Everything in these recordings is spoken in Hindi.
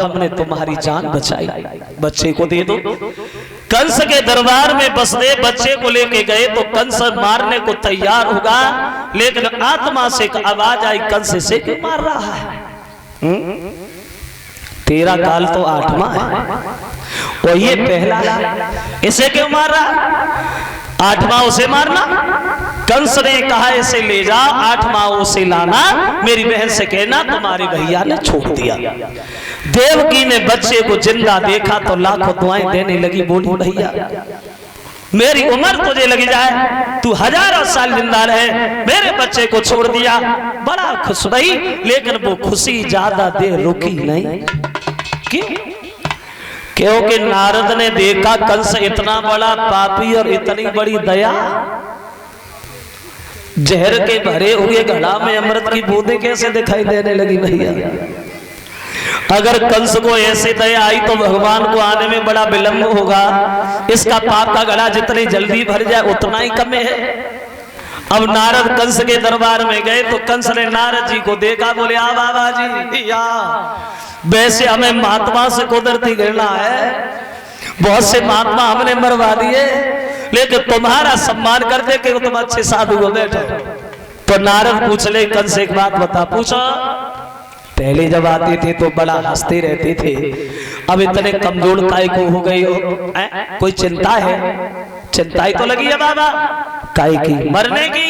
हमने तुम्हारी जान बचाई, बच्चे को दे दो। कंस के दरबार में बसरे बच्चे को लेके गए तो कंस मारने को तैयार होगा, लेकिन आत्मा से एक आवाज आई, कंस से क्यों मार रहा है? तेरा काल तो 8वां है और ये पहला, इसे क्यों मार रहा? 8वां उसे मारना। कंस ने कहा इसे ले जा, 8वां उसे लाना, मेरी बहन से कहना तुम्हारे भैया ने छोड़ दिया। देवकी ने बच्चे को जिंदा देखा तो लाखों दुआएं देने लगी, बोली भैया मेरी उम्र तुझे लगी जाए, तू हजारों साल जिंदा रहे, मेरे बच्चे को छोड़ दिया। बड़ा खुश रही, लेकिन वो खुशी ज्यादा देर रुकी नहीं। क्योंकि नारद ने देखा कंस इतना बड़ा पापी और इतनी बड़ी दया, जहर के भरे हुए घड़ा में अमृत की बूंदें कैसे दिखाई देने लगी भैया। अगर कंस को ऐसे दया आई तो भगवान को आने में बड़ा विलंब होगा। इसका पाप का घड़ा जितनी जल्दी भर जाए उतना ही कम है। अब नारद कंस के दरबार में गए तो कंस ने नारद जी को देखा, बोले आ बाबा जी, या वैसे हमें महात्मा से कुदरती घृणा है, बहुत से महात्मा हमने मरवा दिए, लेकिन तुम्हारा सम्मान करते कि तुम अच्छे साधु हो बैठो। तो नारद पूछ ले, कंस एक बात बता। पूछो। पहले जब आते थे तो बड़ा हंसते रहते थे, अब इतने कमजोर काय को हो गई हो? कोई चिंता है? चिंता ही तो लगी है बाबा। काय की? मरने की।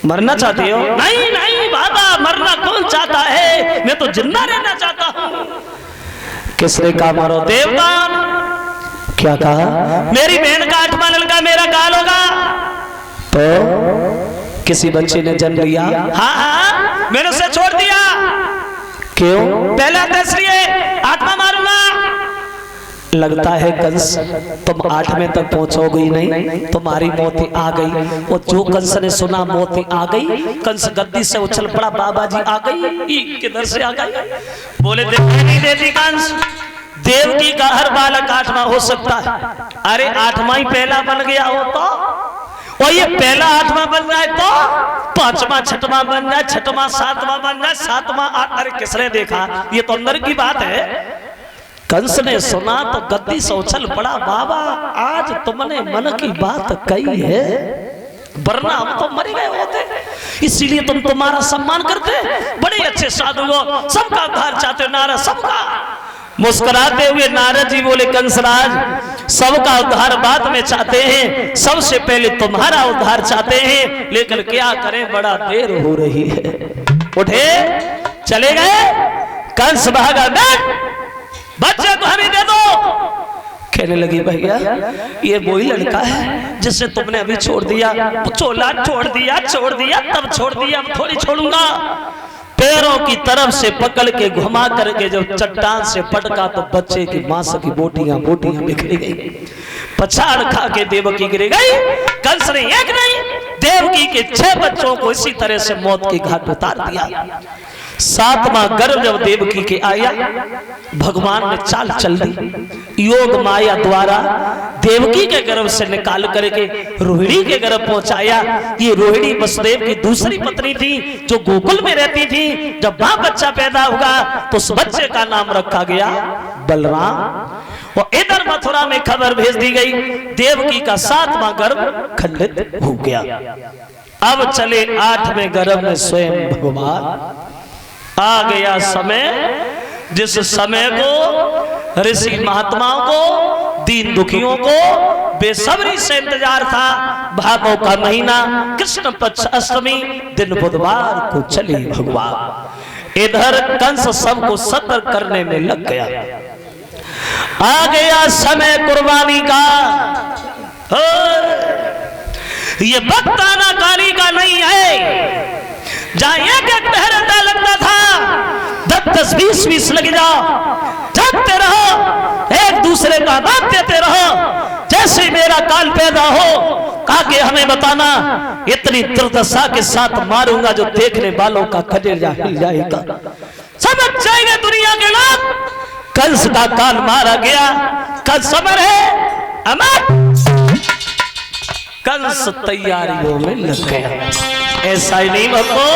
मरना चाहती हो? नहीं नहीं बाबा, मरना कौन चाहता है, मैं तो जिंदा रहना चाहता हूँ। किसने कहा मरो? देवतान। क्या कहा? मेरी बहन का 8वां लड़का मेरा काल होगा। तो किसी बच्चे ने जन्म लिया? हाँ हाँ, मैंने उसे छोड़ दिया। क्यों? पहला दस लिए 8वां मारूंगा। लगता है कंस तुम 8वें तक पहुंचोगी नहीं, तुम्हारी मौत आ गई। और जो कंस ने सुना मौत आ गई, कंस गद्दी से उछल पड़ा, बाबा जी आ गई। किधर से आ गई? बोले देखने नहीं देती कंस, देवकी का हर बालक 8वां हो सकता है। अरे 8वां ही पहला बन गया हो तो, और ये पहला 8वां बन जाए तो 5वां 6वां बन जाए, 6वां 7वां बन जाए, 7वां 8। अरे किसने देखा? ये तो अंदर की बात है। कंस ने सुना तो गद्दी से उछल पड़ा, बाबा आज तुमने मन की बात कही है, वरना हम तो मर गए होते। इसीलिए तुम तुम्हारा सम्मान करते, बड़े अच्छे साधु हो, सबका उद्धार चाहते हो नारद, सबका। मुस्कुराते हुए नारद जी बोले, कंसराज सबका उद्धार बाद में चाहते हैं, सबसे पहले तुम्हारा उद्धार चाहते हैं, लेकिन क्या करें बड़ा देर हो रही है। उठे चले गए। कंस भागा, बच्चे को हमें दे दो। कहने लगी भैया ये वही लड़का है जिसे तुमने अभी छोड़ दिया। चोला छोड़ दिया, छोड़ दिया, तब छोड़ दिया, अब थोड़ी छोड़ूंगा। पैरों की तरफ से पकड़ के घुमा करके जब चट्टान से पटका तो बच्चे की मांस की बोटियां बोटियां बिखरी गई। पछाड़ खा के देवकी गिर गई। कंस ने एक नहीं देवकी के 6 बच्चों को इसी तरह से मौत के घाट उतार दिया। 7वां गर्भ जब देवकी के आया, भगवान ने चाल चल दी, योग माया द्वारा देवकी के गर्भ से निकाल करके रोहिणी के गर्भ पहुंचाया। ये रोहिणी वसुदेव की दूसरी पत्नी थी जो गोकुल में रहती थी। जब वहां बच्चा पैदा हुआ तो उस बच्चे का नाम रखा गया बलराम। और इधर मथुरा में खबर भेज दी गई, देवकी का 7वां गर्भ खंडित हो गया। अब चले 8वें गर्भ में स्वयं भगवान। आ गया समय जिस समय को ऋषि महात्माओं को, दीन दुखियों को बेसब्री से इंतजार था। भादों का महीना, कृष्ण पक्ष अष्टमी, दिन बुधवार को चले भगवान। इधर कंस सबको सतर्क करने में लग गया। आ गया समय कुर्बानी का। ये वक्त आनाकानी का नहीं है। जहां एक पहरा तय लगता था 10-10, 20-20 लग जाओ, जाते रहो, एक दूसरे का दांत देते रहो। जैसे मेरा काल पैदा हो आगे हमें बताना, इतनी दुर्दशा के साथ मारूंगा जो देखने वालों का कलेजा हिल जाएगा। समझ जाएंगे दुनिया के लोग, कंस का काल मारा गया। कंस समर है अमर, कंस तैयारियों में लग गया। ऐसा ही नहीं भक्तों,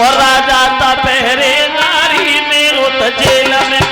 और राजा था पहरेदारी में उत जेल में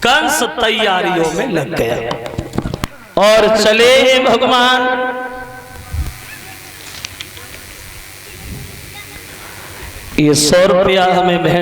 कंस तैयारियों में लग गया और चले भगवान। ये 100 रुपया हमें